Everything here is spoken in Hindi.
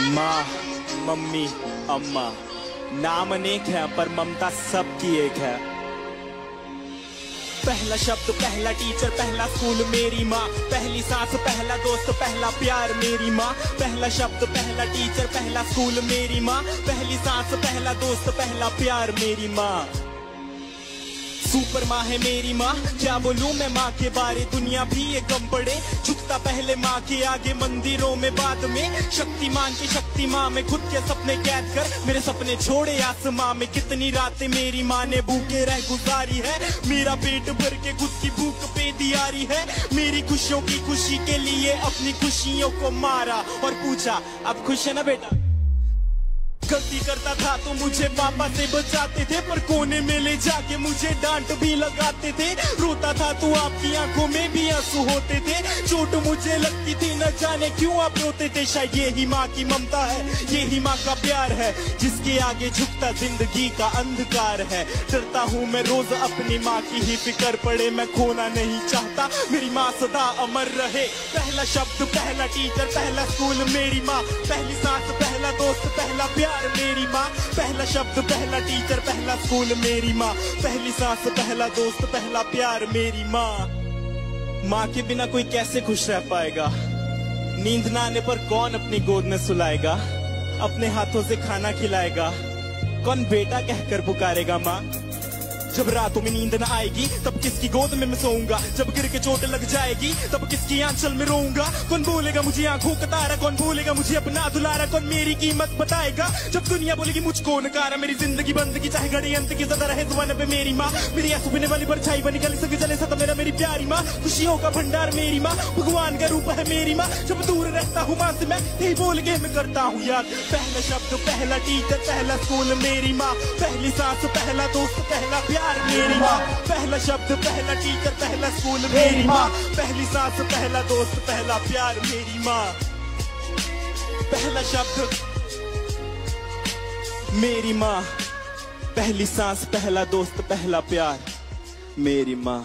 माँ, मम्मी, अम्मा, नाम अनेक है पर ममता सबकी एक है। पहला शब्द, पहला टीचर, पहला स्कूल मेरी माँ, पहली सांस, पहला दोस्त, पहला प्यार मेरी माँ। पहला शब्द, पहला टीचर, पहला स्कूल मेरी माँ, पहली सांस, पहला दोस्त, पहला प्यार मेरी माँ। सुपर माँ है मेरी माँ, क्या बोलूं मैं माँ के बारे, दुनिया भी ये गम पड़े, झुकता पहले माँ के आगे, मंदिरों में बाद में। शक्तिमान की शक्ति माँ में खुद के सपने कैद कर, मेरे सपने छोड़े आसमां में। कितनी रातें मेरी माँ ने भूखे रह गुजारी है, मेरा पेट भर के खुद की भूख पे दियारी है। मेरी खुशियों की खुशी के लिए अपनी खुशियों को मारा और पूछा अब खुश है ना बेटा। गलती करता था तो मुझे पापा से बचाते थे, पर कोने में ले जाके मुझे डांट भी लगाते थे। रोता था तो आपकी आंखों में भी आंसू होते थे, चोट मुझे लगती थी न जाने क्यों आप रोते थे। शायद यही माँ की ममता है, यही माँ का प्यार है, जिसके आगे झुकता जिंदगी का अंधकार है। डरता हूँ मैं रोज अपनी माँ की ही फिक्र पड़े, मैं खोना नहीं चाहता मेरी माँ सदा अमर रहे। पहला शब्द, पहला टीचर, पहला स्कूल मेरी माँ, पहली सांस, पहला दोस्त, पहला प्यार मेरी माँ। पहला शब्द, पहला टीचर, पहला स्कूल मेरी माँ, पहली सांस, पहला दोस्त, पहला प्यार मेरी माँ। माँ के बिना कोई कैसे खुश रह पाएगा, नींद ना आने पर कौन अपनी गोद में सुलाएगा, अपने हाथों से खाना खिलाएगा, कौन बेटा कहकर पुकारेगा माँ। जब रातों में नींद न आएगी तब किसकी गोद में मैं सोऊंगा, जब गिर के चोट लग जाएगी तब किसकी आंचल में रोऊंगा। कौन बोलेगा मुझे आंखों का तारा, कौन बोलेगा मुझे अपना दुलारा, कौन मेरी कीमत बताएगा जब दुनिया बोलेगी मुझको नकारा। मेरी जिंदगी बंदगी चाहे घड़ी अंत की सदा रहे जुबान पे मेरी माँ, मेरी आंसू पीने वाली परछाई बनी गली सके जले सदा मेरा मेरी प्यारी माँ। खुशियों का भंडार मेरी माँ, भगवान का रूप है मेरी माँ। जब दूर रहता हूँ माँ से मैं यही बोल के मैं करता हूँ याद। पहला शब्द, पहला टीचर, पहला स्कूल मेरी माँ, पहली सांस, पहला दोस्त, पहला प्यार मेरी माँ। पहला शब्द, पहला टीचर, पहला स्कूल मेरी माँ, पहली सांस, पहला दोस्त, पहला प्यार मेरी माँ। पहला शब्द मेरी माँ, पहली सांस, पहला दोस्त, पहला प्यार मेरी माँ।